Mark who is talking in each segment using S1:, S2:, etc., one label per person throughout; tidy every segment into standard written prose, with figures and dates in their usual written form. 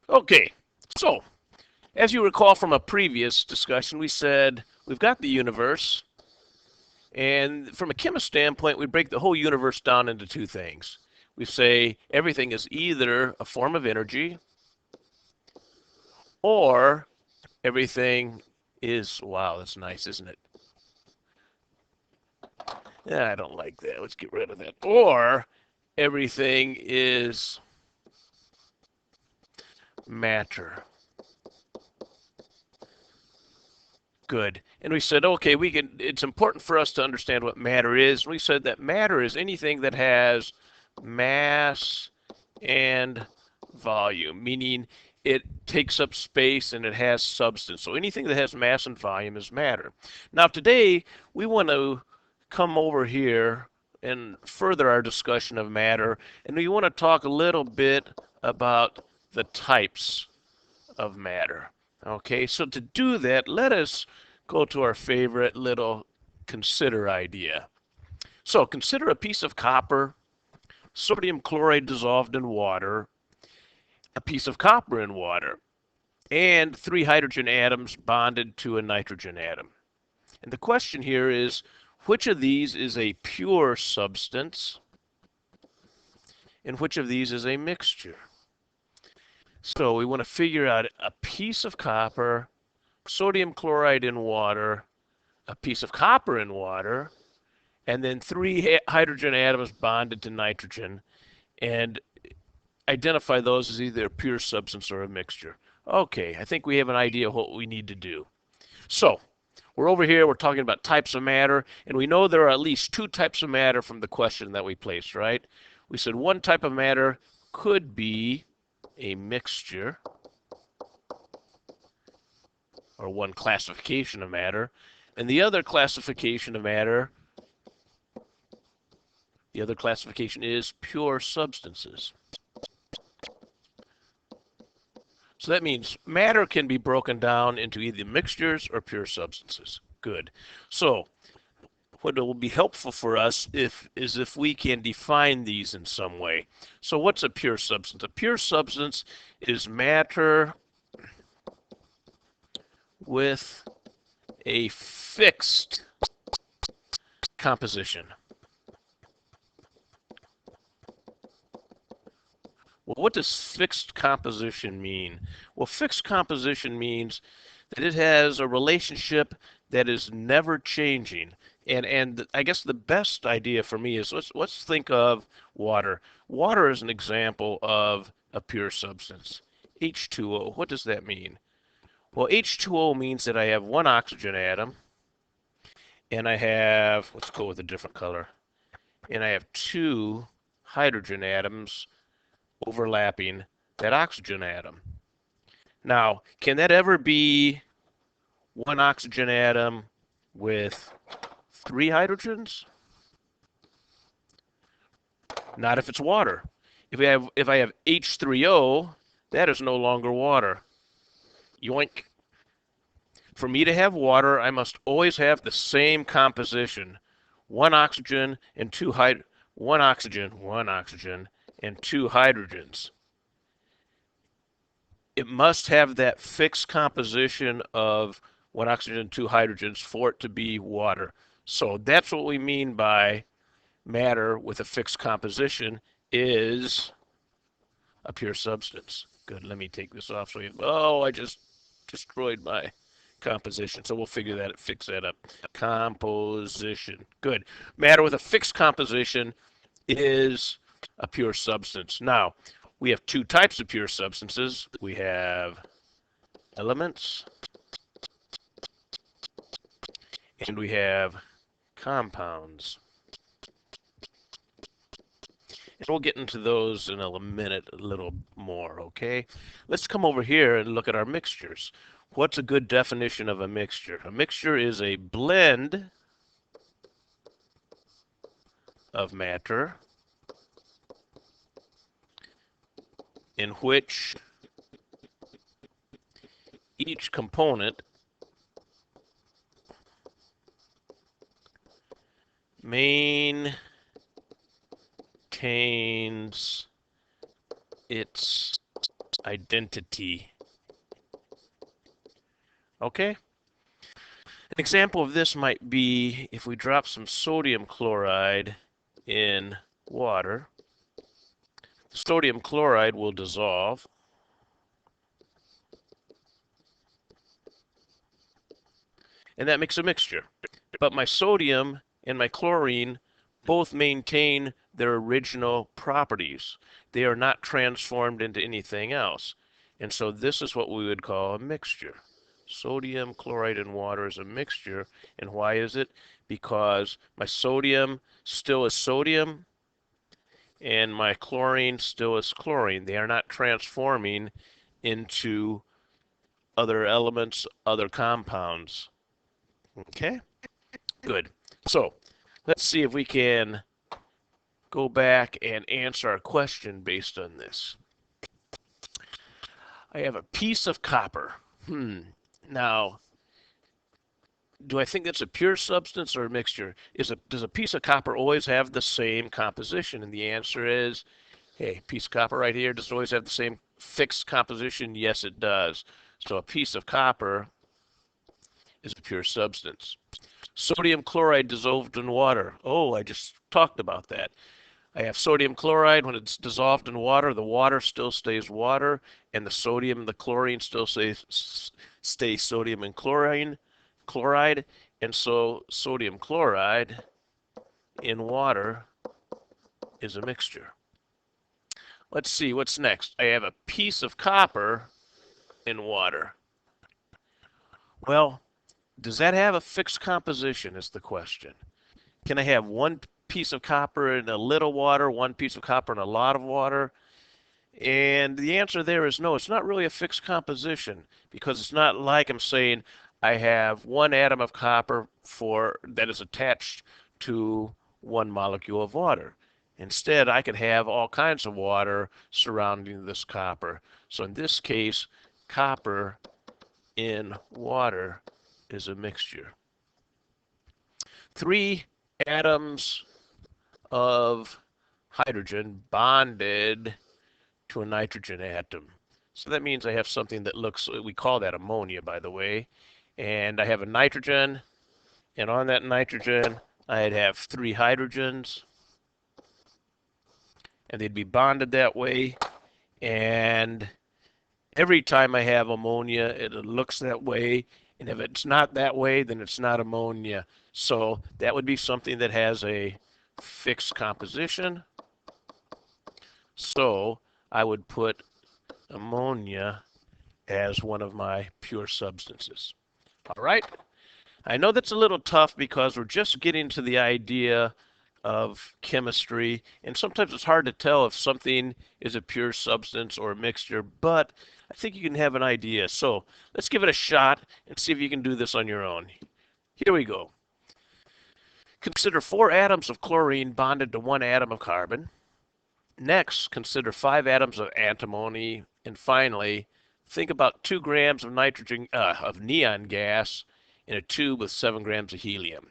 S1: Okay, so as you recall from a previous discussion, we said we've got the universe, and from a chemist standpoint, we break the whole universe down into two things. We say everything is either a form of energy or everything is, wow, that's nice, isn't it? Yeah, I don't like that. Let's get rid of that. Or everything is matter. Good. And we said, okay, it's important for us to understand what matter is. We said that matter is anything that has mass and volume, meaning it takes up space and it has substance. So anything that has mass and volume is matter. Now today we want to come over here and further our discussion of matter, and we want to talk a little bit about the types of matter. Okay, so to do that, let us go to our favorite little consider idea. So consider a piece of copper, sodium chloride dissolved in water, a piece of copper in water, and three hydrogen atoms bonded to a nitrogen atom. And the question here is, which of these is a pure substance and which of these is a mixture? So we want to figure out a piece of copper, sodium chloride in water, a piece of copper in water, and then three hydrogen atoms bonded to nitrogen, and identify those as either a pure substance or a mixture. Okay, I think we have an idea of what we need to do. So, we're over here, we're talking about types of matter, and we know there are at least two types of matter from the question that we placed, right? We said one type of matter could be a mixture, or one classification of matter, and the other classification of matter, the other classification is pure substances. So that means matter can be broken down into either mixtures or pure substances. Good. So what will be helpful for us is if we can define these in some way. So what's a pure substance? A pure substance is matter with a fixed composition. Well, what does fixed composition mean? Well, fixed composition means that it has a relationship that is never changing. And I guess the best idea for me is let's think of water. Water is an example of a pure substance. H2O, what does that mean? Well, H2O means that I have one oxygen atom and I have, let's go with a different color, and I have two hydrogen atoms overlapping that oxygen atom. Now, can that ever be one oxygen atom with three hydrogens? Not if it's water. If I have H3O, that is no longer water. Yoink. For me to have water, I must always have the same composition. One oxygen and one oxygen and two hydrogens. It must have that fixed composition of one oxygen and two hydrogens for it to be water. So that's what we mean by matter with a fixed composition is a pure substance. Good, let me take this off. Oh, I just destroyed my composition. So we'll fix that up. Composition. Good. Matter with a fixed composition is a pure substance. Now, we have two types of pure substances. We have elements and we have compounds. And we'll get into those in a minute a little more, okay? Let's come over here and look at our mixtures. What's a good definition of a mixture? A mixture is a blend of matter in which each component maintains its identity. Okay? An example of this might be if we drop some sodium chloride in water. Sodium chloride will dissolve. And that makes a mixture. But my sodium and my chlorine both maintain their original properties. They are not transformed into anything else. And so this is what we would call a mixture. Sodium chloride in water is a mixture. And why is it? Because my sodium still is sodium and my chlorine still is chlorine. They are not transforming into other elements, other compounds. Okay? Good. So let's see if we can go back and answer our question based on this. I have a piece of copper. Now, do I think that's a pure substance or a mixture? Does a piece of copper always have the same composition? And the answer is, hey, piece of copper right here, does it always have the same fixed composition? Yes, it does. So a piece of copper is a pure substance. Sodium chloride dissolved in water. Oh, I just talked about that. I have sodium chloride. When it's dissolved in water, the water still stays water, and the sodium and the chlorine still stay sodium and chloride. And so sodium chloride in water is a mixture. Let's see, what's next? I have a piece of copper in water. Well, does that have a fixed composition is the question. Can I have one piece of copper in a little water, one piece of copper in a lot of water? And the answer there is no. It's not really a fixed composition because it's not like I'm saying I have one atom of copper that is attached to one molecule of water. Instead, I could have all kinds of water surrounding this copper. So in this case, copper in water is a mixture. 3 atoms of hydrogen bonded to a nitrogen atom. So that means I have something that looks, we call that ammonia, by the way. And I have a nitrogen, and on that nitrogen, I'd have 3 hydrogens, and they'd be bonded that way. And every time I have ammonia, it looks that way. And if it's not that way, then it's not ammonia. So that would be something that has a fixed composition. So I would put ammonia as one of my pure substances. All right. I know that's a little tough because we're just getting to the idea of chemistry, and sometimes it's hard to tell if something is a pure substance or a mixture, but I think you can have an idea. So let's give it a shot and see if you can do this on your own. Here we go. Consider 4 atoms of chlorine bonded to 1 atom of carbon. Next, consider 5 atoms of antimony. And finally, think about 2 grams of neon gas in a tube with 7 grams of helium.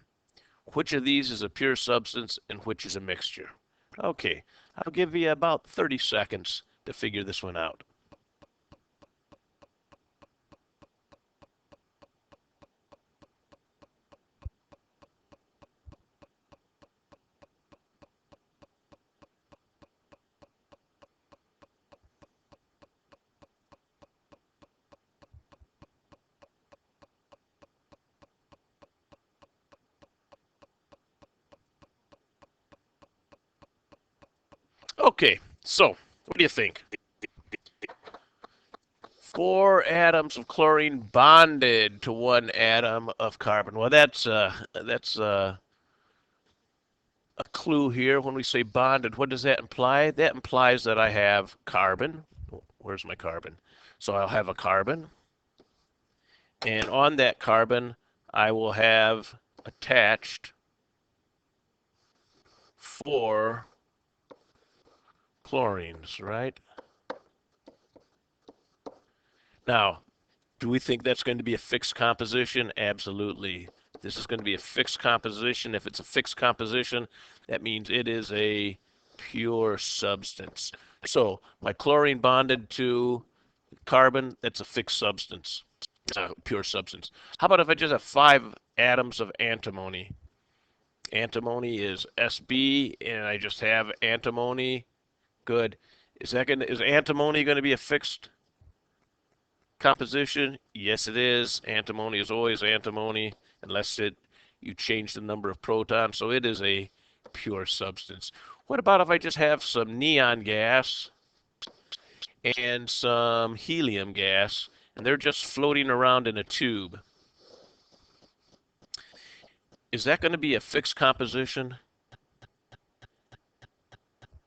S1: Which of these is a pure substance and which is a mixture? Okay, I'll give you about 30 seconds to figure this one out. Okay, so what do you think? 4 atoms of chlorine bonded to 1 atom of carbon. Well, that's a clue here. When we say bonded, what does that imply? That implies that I have carbon. Where's my carbon? So I'll have a carbon, and on that carbon, I will have attached 4 chlorines, right? Now, do we think that's going to be a fixed composition? Absolutely. This is going to be a fixed composition. If it's a fixed composition, that means it is a pure substance. So my chlorine bonded to carbon, that's a fixed substance. It's a pure substance. How about if I just have 5 atoms of antimony? Antimony is Sb, and I just have antimony. Good. Is antimony going to be a fixed composition? Yes, it is. Antimony is always antimony unless you change the number of protons. So it is a pure substance. What about if I just have some neon gas and some helium gas, and they're just floating around in a tube? Is that going to be a fixed composition?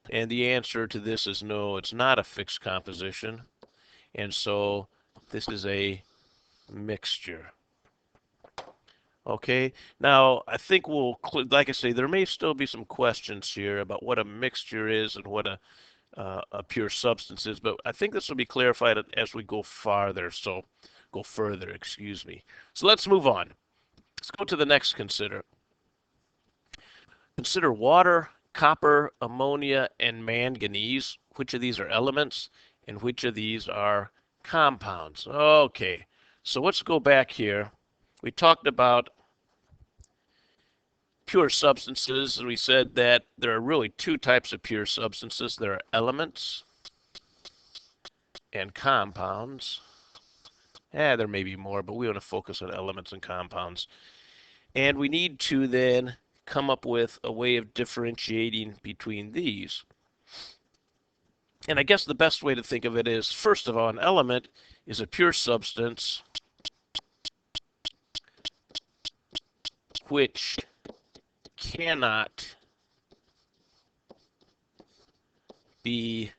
S1: And the answer to this is no, it's not a fixed composition. And so this is a mixture. Okay, now I think like I say, there may still be some questions here about what a mixture is and what a pure substance is, but I think this will be clarified as we go further, excuse me. So let's move on. Let's go to the next consider. Consider water, copper, ammonia, and manganese. Which of these are elements and which of these are compounds? Okay, so let's go back here. We talked about pure substances, and we said that there are really 2 types of pure substances. There are elements and compounds. There may be more, but we want to focus on elements and compounds. And we need to then come up with a way of differentiating between these. And I guess the best way to think of it is, first of all, an element is a pure substance which cannot be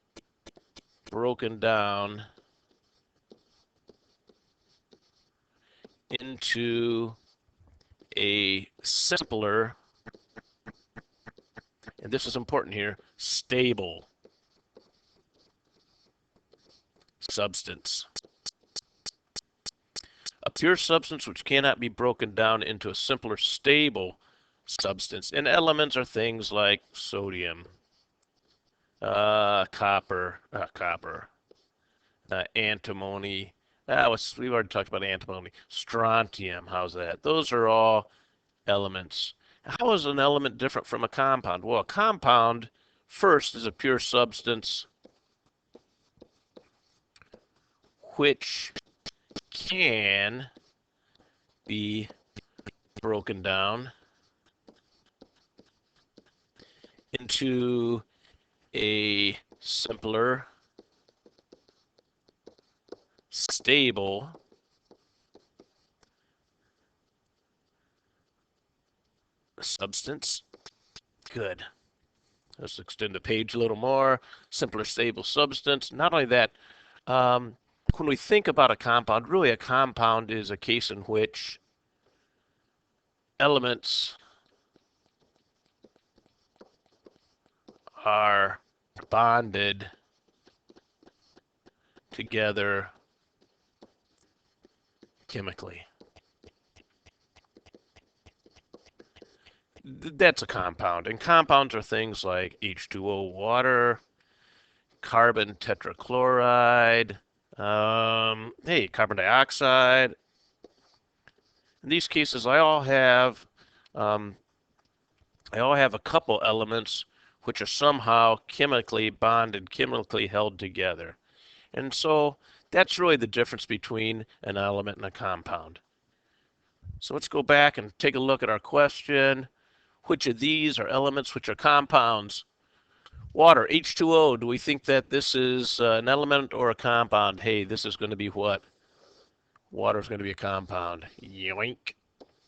S1: broken down into a simpler, and this is important here, stable substance. A pure substance which cannot be broken down into a simpler, stable substance. And elements are things like sodium, copper, antimony. We've already talked about antimony. Strontium, how's that? Those are all elements. How is an element different from a compound? Well, a compound, first, is a pure substance which can be broken down into a simpler, stable substance. Good. Let's extend the page a little more. Simpler, stable substance. Not only that, when we think about a compound, really a compound is a case in which elements are bonded together chemically. That's a compound. And compounds are things like H2O, water, carbon tetrachloride, carbon dioxide. In these cases, I all have a couple elements which are somehow chemically bonded, chemically held together. And so that's really the difference between an element and a compound. So let's go back and take a look at our question. Which of these are elements, which are compounds? Water, H2O, do we think that this is an element or a compound? Hey, this is going to be what? Water is going to be a compound. Yoink.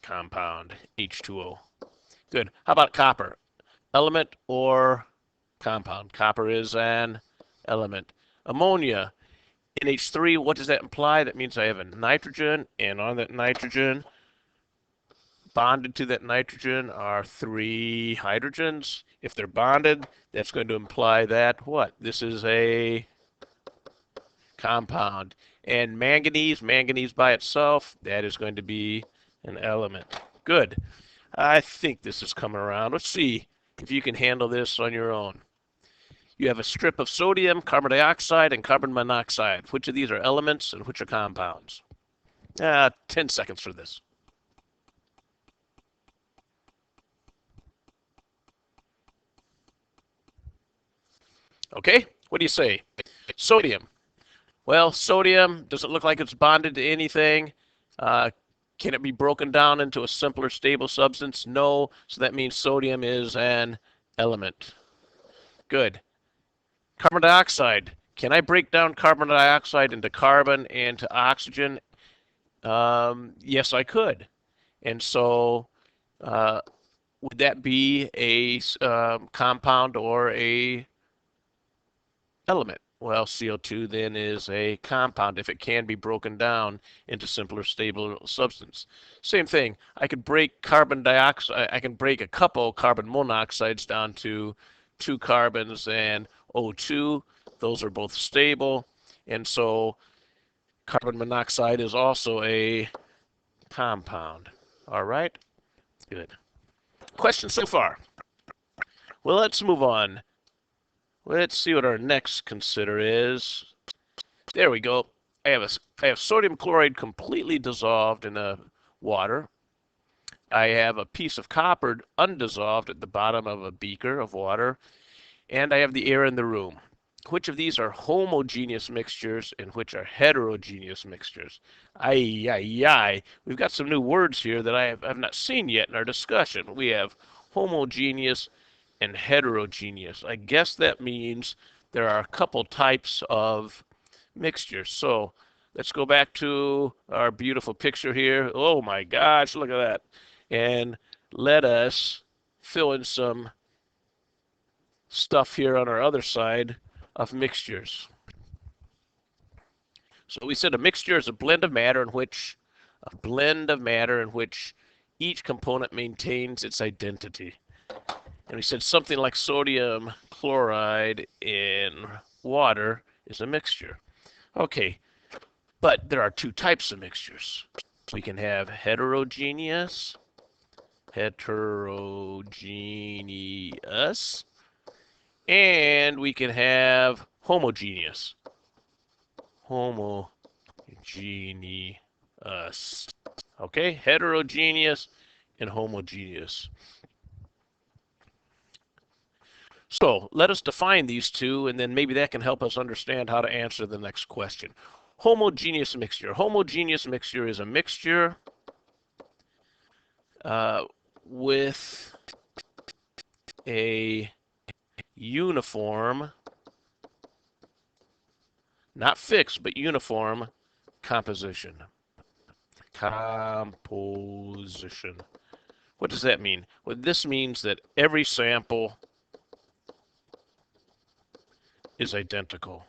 S1: Compound, H2O. Good. How about copper? Element or compound? Copper is an element. Ammonia, NH3, what does that imply? That means I have a nitrogen, and on that nitrogen, bonded to that nitrogen are 3 hydrogens. If they're bonded, that's going to imply that what? This is a compound. And manganese by itself, that is going to be an element. Good. I think this is coming around. Let's see if you can handle this on your own. You have a strip of sodium, carbon dioxide, and carbon monoxide. Which of these are elements and which are compounds? 10 seconds for this. Okay, what do you say? Sodium. Well, sodium doesn't look like it's bonded to anything. Uh, can it be broken down into a simpler, stable substance? No, so that means sodium is an element. Good. Carbon dioxide. Can I break down carbon dioxide into carbon and to oxygen? Yes, I could. And so would that be a compound or a element? Well, CO2 then is a compound if it can be broken down into simpler, stable substance. Same thing. I could break carbon dioxide. I can break a couple carbon monoxides down to 2 carbons and O2. Those are both stable. And so carbon monoxide is also a compound. All right? Good. Questions so far? Well, let's move on. Let's see what our next consider is. There we go. I have sodium chloride completely dissolved in a water. I have a piece of copper undissolved at the bottom of a beaker of water, and I have the air in the room. Which of these are homogeneous mixtures and which are heterogeneous mixtures? Ay, ay, ay. We've got some new words here that I've not seen yet in our discussion. We have homogeneous and heterogeneous. I guess that means there are a couple types of mixtures. So let's go back to our beautiful picture here. Oh my gosh, look at that. And let us fill in some stuff here on our other side of mixtures. So we said a mixture is a blend of matter in which each component maintains its identity. And we said something like sodium chloride in water is a mixture. Okay, but there are 2 types of mixtures. We can have heterogeneous, and we can have homogeneous, Okay, heterogeneous and homogeneous. So let us define these 2, and then maybe that can help us understand how to answer the next question. Homogeneous mixture. Homogeneous mixture is a mixture with a uniform, not fixed, but uniform composition. What does that mean? Well, this means that every sample is identical.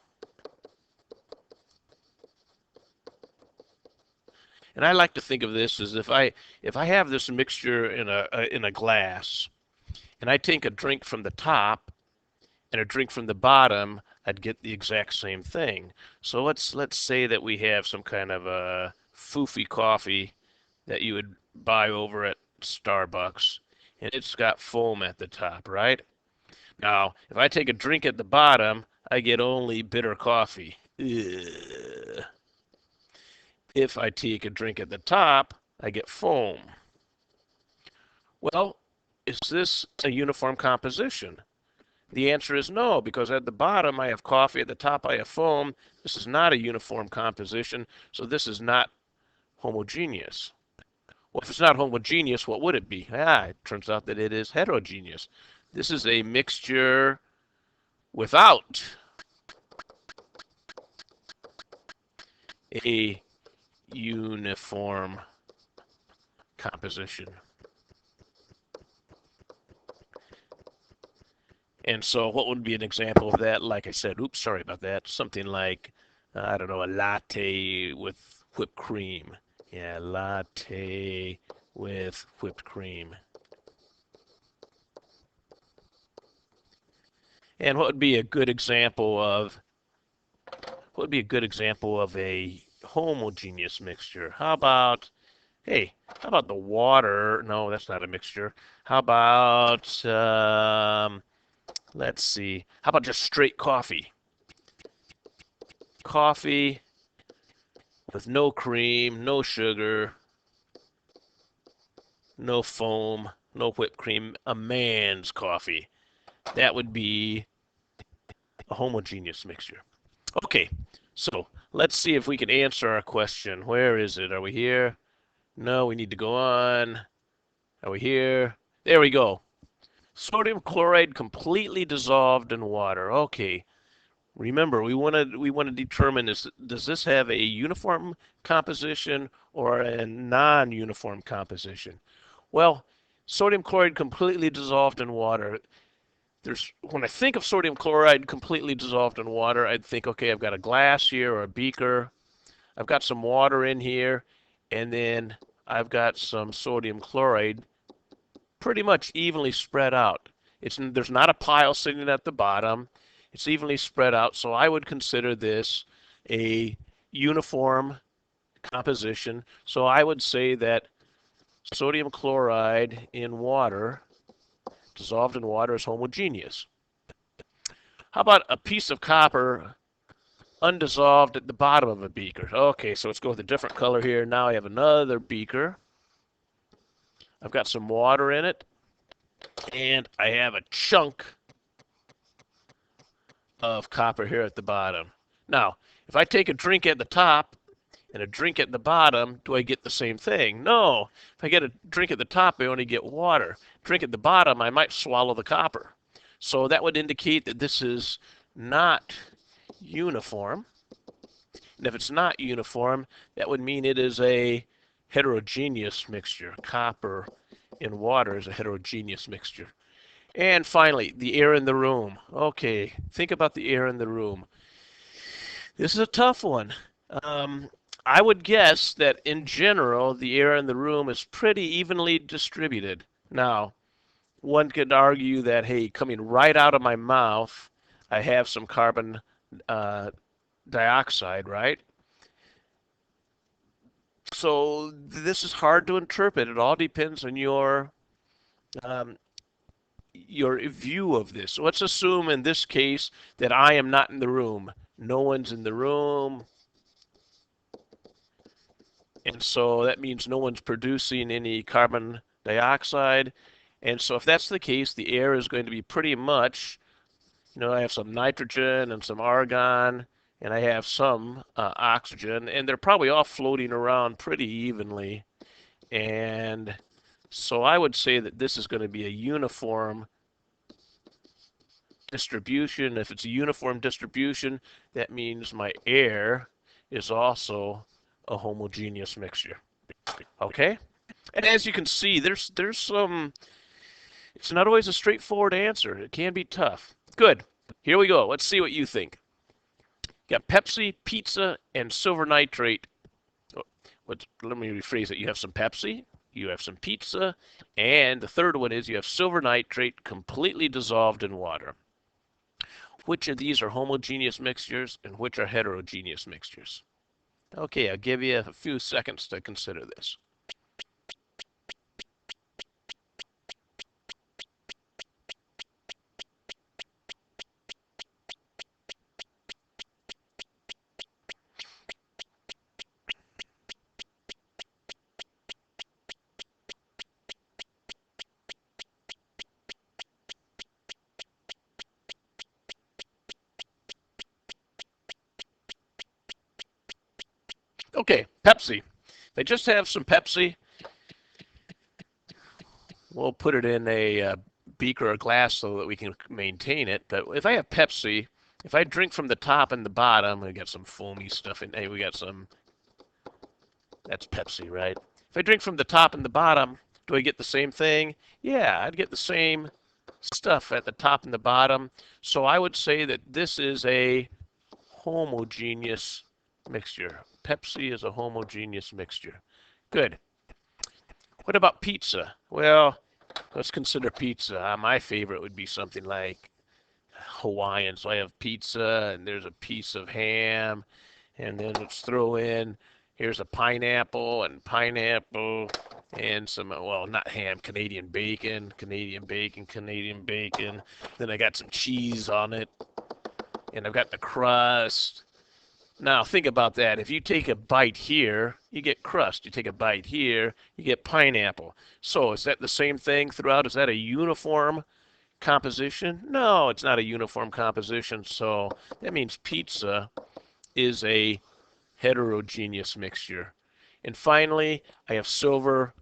S1: And I like to think of this as if I have this mixture in a glass, and I take a drink from the top and a drink from the bottom, I'd get the exact same thing. So let's say that we have some kind of a foofy coffee that you would buy over at Starbucks, and it's got foam at the top, right? Now, if I take a drink at the bottom, I get only bitter coffee. Ugh. If I take a drink at the top, I get foam. Well, is this a uniform composition? The answer is no, because at the bottom I have coffee, at the top I have foam. This is not a uniform composition, so this is not homogeneous. Well, if it's not homogeneous, what would it be? It turns out that it is heterogeneous. This is a mixture without a uniform composition. And so what would be an example of that? Like I said, oops, sorry about that. Something like, I don't know, a latte with whipped cream. Yeah, latte with whipped cream. And what would be a good example of a homogeneous mixture? How about the water? No, that's not a mixture. How about Let's see. How about just straight coffee? Coffee with no cream, no sugar, no foam, no whipped cream, a man's coffee. That would be a homogeneous mixture. Okay, so let's see if we can answer our question. Where is it? Are we here? No, we need to go on. Are we here? There we go. Sodium chloride completely dissolved in water. Okay. Remember, we want to determine does this have a uniform composition or a non-uniform composition? Well, sodium chloride completely dissolved in water. When I think of sodium chloride completely dissolved in water, I'd think, okay, I've got a glass here or a beaker. I've got some water in here, and then I've got some sodium chloride pretty much evenly spread out. There's not a pile sitting at the bottom. It's evenly spread out, so I would consider this a uniform composition. So I would say that sodium chloride in water, dissolved in water, is homogeneous. How about a piece of copper undissolved at the bottom of a beaker? Okay, so let's go with a different color here. Now I have another beaker. I've got some water in it, and I have a chunk of copper here at the bottom. Now, if I take a drink at the top and a drink at the bottom, do I get the same thing? No. If I get a drink at the top, I only get water. Drink at the bottom, I might swallow the copper. So that would indicate that this is not uniform. And if it's not uniform, that would mean it is a heterogeneous mixture. Copper in water is a heterogeneous mixture. And finally, the air in the room. Okay, think about the air in the room. This is a tough one. I would guess that in general, the air in the room is pretty evenly distributed. Now, one could argue that, hey, coming right out of my mouth, I have some carbon dioxide, right? So this is hard to interpret. It all depends on um, your view of this. So let's assume in this case that I am not in the room. No one's in the room. And so that means no one's producing any carbon dioxide. And so if that's the case, the air is going to be pretty much, I have some nitrogen and some argon, and I have some oxygen, and they're probably all floating around pretty evenly. And so I would say that this is going to be a uniform distribution. If it's a uniform distribution, that means my air is also a homogeneous mixture. Okay? And as you can see, there's some, it's not always a straightforward answer. It can be tough. Good. Here we go. Let's see what you think. You got Pepsi, pizza, and silver nitrate. Let me rephrase it. You have some Pepsi, you have some pizza, and the third one is you have silver nitrate completely dissolved in water. Which of these are homogeneous mixtures and which are heterogeneous mixtures? Okay, I'll give you a few seconds to consider this. Okay, Pepsi. They just have some Pepsi. We'll put it in a beaker or glass so that we can maintain it. But if I have Pepsi, if I drink from the top and the bottom, we got some foamy stuff in there. We got some, that's Pepsi, right? If I drink from the top and the bottom, do I get the same thing? Yeah, I'd get the same stuff at the top and the bottom. So I would say that this is a homogeneous mixture. Pepsi is a homogeneous mixture. Good. What about pizza? Well, let's consider pizza. My favorite would be something like Hawaiian. So I have pizza, and there's a piece of ham, and then let's throw in, here's a pineapple, and pineapple, and some, well, not ham, Canadian bacon, Canadian bacon, Canadian bacon. Then I got some cheese on it, and I've got the crust. Now think about that. If you take a bite here, you get crust. You take a bite here, you get pineapple. So is that the same thing throughout? Is that a uniform composition? No, it's not a uniform composition. So that means pizza is a heterogeneous mixture. And finally, I have silver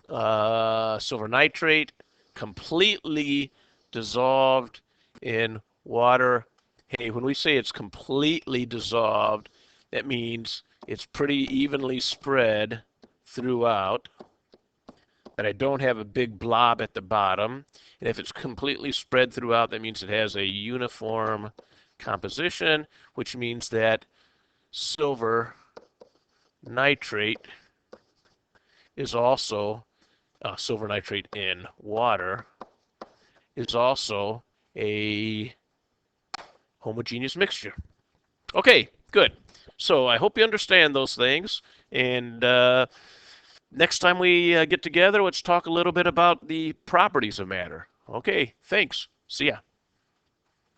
S1: nitrate, completely dissolved in water. Hey, when we say it's completely dissolved, that means it's pretty evenly spread throughout, that I don't have a big blob at the bottom. And if it's completely spread throughout, that means it has a uniform composition, which means that silver nitrate is also, silver nitrate in water is also a homogeneous mixture. Okay, good. So I hope you understand those things. And next time we get together, let's talk a little bit about the properties of matter. Okay, thanks. See ya.